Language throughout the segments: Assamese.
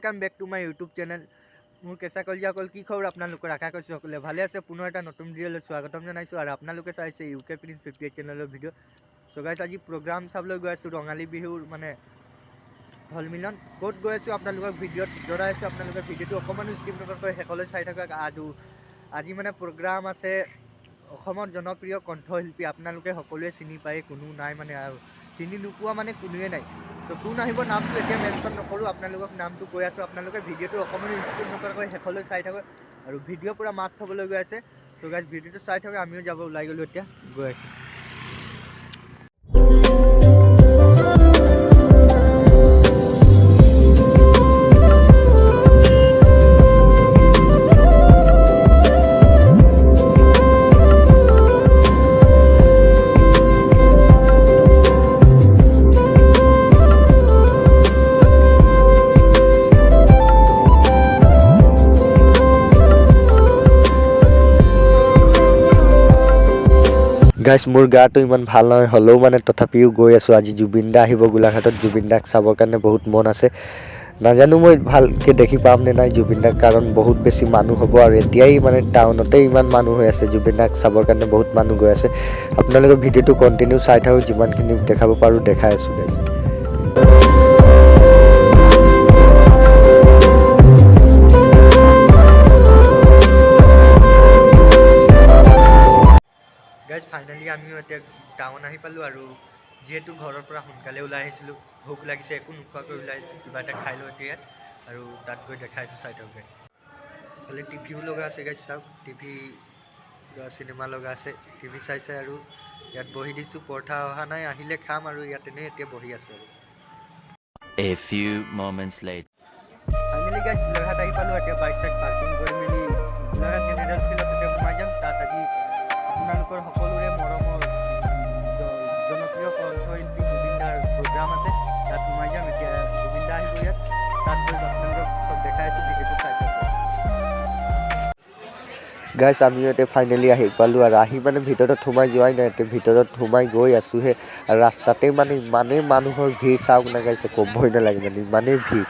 Welcome back to my YouTube channel मोर केसा कलिया कल की खबर आपनालोकर आशा करिছো সকলে ভালে আছে পুনৰ এটা নতুন ভিডিঅ'লৈ স্বাগতম জনাইছো আৰু আপোনালোকে চাইছে ইউকে প্ৰিন্স 58 চেনেলৰ ভিডিঅ' সো গাইস আজি প্ৰগ্ৰাম চাবলৈ গৈ আছো ৰঙালী বিহুৰ মানে হল মিলন কোট গৈ আছো আপোনালোকক ভিডিঅ'ত জনাই আছো আপোনালোকে ভিডিঅ'টো অকমান স্কিপ নকৰাকৈ হেকলৈ চাই থাকক আজি মানে প্ৰগ্ৰাম আছে অসমৰ জনপ্ৰিয় কণ্ঠশিল্পী আপোনালোকে সকলোৱে চিনি পায় কোনো নাই মানে আৰু চিনি নোপোৱা মানে কোনোৱে নাই তো কোন আহিব নামটো এতিয়া মেনশ্যন নকৰো আপোনালোকক নামটো কৈ আছো আপোনালোকে ভিডিঅ'টো অকমান স্কিপ নকৰাকৈ হেকলৈ চাই থাকক আৰু ভিডিঅ' পুৰা মাছ থবলৈ গৈ আছে তো গাইস ভিডিঅ'টো চাই থাকক আমিও যাব ওলাই গলো এতিয়া গৈ আছো गाइस मोर गाটো ইমান ভাল নহয় হলেও মানে তথাপিও গৈ আছো আজি জুবিন দা আহিব গোলাঘাটত জুবিন দাক চাবৰ কাৰণে বহুত মন আছে নাজানো মই ভালকে দেখি পাম নে নাই জুবিন দাক কাৰণ বহুত বেছি মানুহ হ'ব আৰু এতিয়াই মানে টাউনতে ইমান মানুহ হৈ আছে জুবিন দাক চাবৰ কাৰণে বহুত মানুহ গৈ আছে আপোনালোকে ভিডিঅ'টো কন্টিনিউ চাই থাকক যিমানখিনি দেখাব পাৰো দেখাই আছো গাইস गाइस फाइनली आमिও এতিয়া টাউন আহি পালো আৰু যেহেতু ঘৰৰ পৰা সোনকালে ওলাই আহিছিলো ভোক লাগিছে একো নোখোৱাকৈ ওলাই আহিছো কিবা এটা খাই লও এতিয়া আৰু তাত গৈ দেখাইছো চাই থাকক গাইস ফলে টিভিও লগা আছে গাইস চাওক টিভি সিনেমা লগা আছে টিভি চাইছে আৰু ইয়াত বহি দিছো পৰঠা অহা নাই আহিলে খাম আৰু ইয়াতেনে এতিয়া বহি আছো আৰু A few moments later finally guys Golaghat আহি পালো এতিয়া বাইক পাৰ্কিং কৰি মেলি গোলাঘাট জেনেৰেল ফিল্ডত এতিয়া সোমাই যাম তাত আজি আপোনালোকৰ সকলোৰে মৰমৰ জনপ্ৰিয় কণ্ঠশিল্পী জুবিন দাৰ প্ৰগ্ৰাম আছে তাত সোমাই যাম এতিয়া জুবিন দা আহিব ইয়াত তাত গৈ আপোনালোকক চব দেখাই আছো ভিডিঅ'টো চাই থাকক গাইস আমি এতিয়া ফাইনালি আহি পালো আৰু আহি মানে ভিতৰত সোমাই যোৱাই নাই এতিয়া ভিতৰত সোমাই গৈ আছোহে আৰু ৰাস্তাতে মানে ইমানেই মানুহৰ ভিৰ চাওক না গাইছে ক'বই নালাগে মানে ইমানেই ভিৰ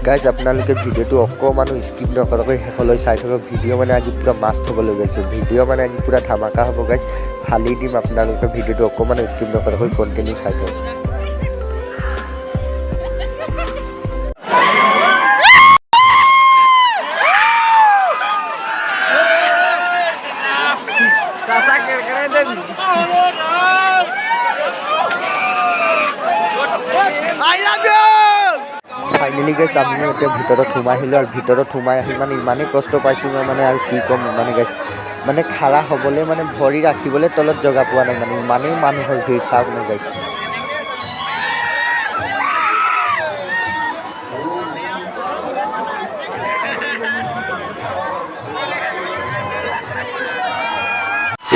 গাইস আপোনালোকে ভিডিঅ'টো অকমান স্কিপ নকৰাকৈ হেকলৈ চাই থাকক ভিডিঅ' মানে আজি পুৰা মাছ থবলৈ গৈছে ভিডিঅ' মানে আজি পুৰা ধামাকা হ'ব গাইস ফালি দিম আপোনালোকে ভিডিঅ'টো অকমান স্কিপ নকৰাকৈ কন্টিনিউ চাই থাকক ফাইনালি গাইস আমি এতিয়া ভিতৰত সোমাই আহিলো আৰু ভিতৰত সোমাই আহি মানে ইমানেই কষ্ট পাইছো মানে আৰু কি কম মানে গাইস মানে খাৰা হ'বলৈ মানে ভৰি ৰাখিবলৈ তলত জগা পোৱা নাই মানে ইমানেই মানুহৰ ভিৰ চাওক না গাইস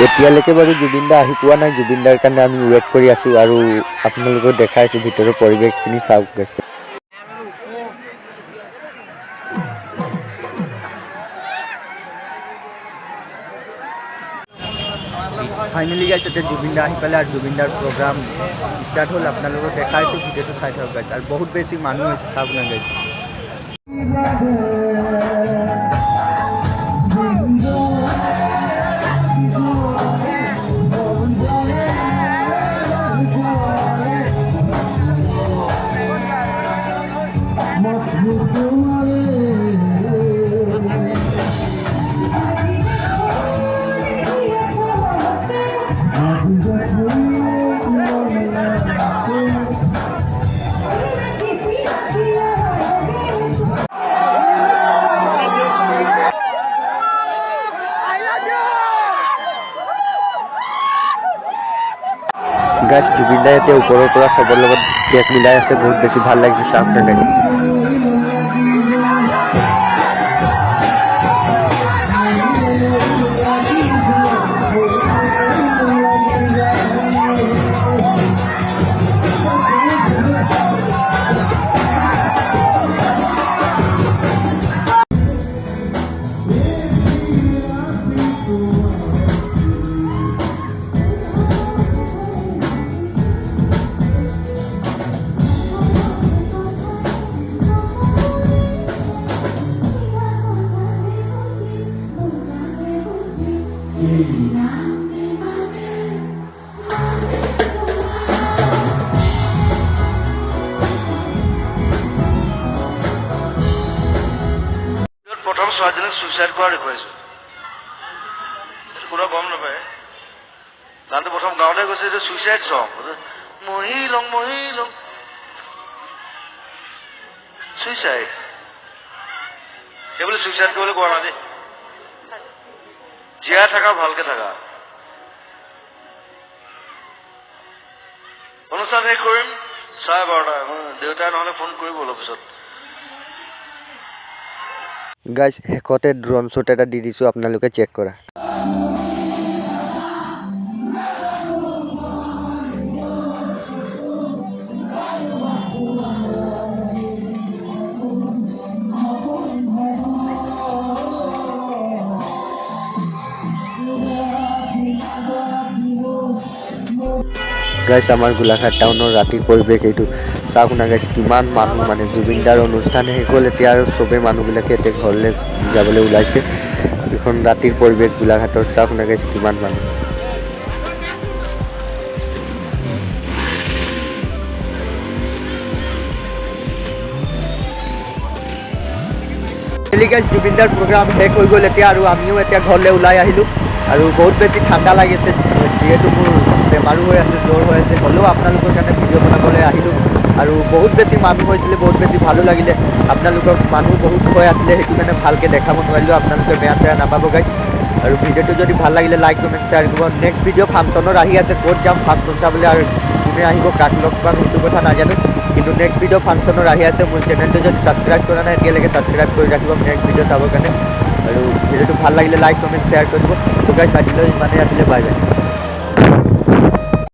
এতিয়ালৈকে বাৰু জুবিন দা আহি পোৱা নাই জুবিন দাৰ কাৰণে আমি ৱেট কৰি আছো আৰু আপোনালোকক দেখাইছো ভিতৰৰ পৰিৱেশখিনি চাওক গাইস ফাইনালি গাইস এতিয়া জুবিন দা আহি পালে আৰু জুবিন দাৰ প্ৰগ্ৰাম ষ্টাৰ্ট হ'ল আপোনালোকক দেখাইছো ভিডিঅ'টো চাই থাকক গাইস আৰু বহুত বেছি মানুহ হৈছে চাওক না গাইস গাইস জুবিন দাই এতিয়া ওপৰৰ পৰা সবৰ লগত কেক মিলাই আছে বহুত বেছি ভাল লাগিছে চাওক না গাইস প্ৰথম ছোৱালীজনীক ছুইচাইড কৰা দেখুৱাইছো, কোনো গম নাপায়। তাতে প্ৰথম গাঁৱতে গৈছে যে ছুইচাইড চং মহিলং ছুইচাইড সেইবুলি ছুইচাইড কৰিবলৈ কোৱা নাই দেই। জীয়াই থাকা, ভালকে থাকা। অনুষ্ঠান শেষ কৰিম 12:30। দেউতাই নহ'লে ফোন কৰিব অলপ পিছত। গাইজ শেষতে ড্ৰোন শ্বট এটা দি দিছোঁ, আপোনালোকে চেক কৰা। গাইজ আমাৰ গোলাঘাট টাউনৰ ৰাতিৰ পৰিৱেশ এইটো চাওক না গাইজ, কিমান মানুহ মানে জুবিন দাৰ অনুষ্ঠান শেষ হ'ল এতিয়া আৰু চবেই মানুহবিলাকে এতিয়া ঘৰলৈ যাবলৈ ওলাইছে। এইখন ৰাতিৰ পৰিৱেশ গোলাঘাটৰ, চাওক না গাইজ কিমান মানুহ। গাইজ জুবিন দাৰ প্ৰগ্ৰাম শেষ হৈ গ'ল এতিয়া, আৰু আমিও এতিয়া ঘৰলৈ ওলাই আহিলোঁ। আৰু বহুত বেছি ঠাণ্ডা লাগিছে, যিহেতু মোৰ বেমাৰো হৈ আছে, জ্বৰ হৈ আছে, হ'লেও আপোনালোকৰ কাৰণে ভিডিঅ' বনাবলৈ আহিলোঁ। আৰু বহুত বেছি মানুহ হৈছিলে, বহুত বেছি ভালো লাগিলে। আপোনালোকক মানুহ বহুত হৈ আছিলে, সেইটো কাৰণে ভালকৈ দেখাব নোৱাৰিলোঁ, আপোনালোকে বেয়া চেয়া নাপাব গাইজ। আৰু ভিডিঅ'টো যদি ভাল লাগিলে লাইক কমেণ্ট শ্বেয়াৰ কৰিব। নেক্সট ভিডিঅ' ফাংচনৰ আহি আছে, ক'ত যাম ফাংচন চাবলৈ আৰু কোনে আহিব, কাক লগ পাম সেইটো কথা নাজানো, কিন্তু নেক্সট ভিডিঅ' ফাংচনৰ আহি আছে। মোৰ চেনেলটো যদি ছাবস্ক্ৰাইব কৰা নাই এতিয়ালৈকে ছাবস্ক্ৰাইব কৰি ৰাখিব নেক্সট ভিডিঅ' চাবৰ কাৰণে। আৰু ভিডিঅ'টো ভাল লাগিলে লাইক কমেণ্ট শ্বেয়াৰ কৰিব। তো গাইজ আজিলৈ ইমানেই আছিলে, বাই বাই।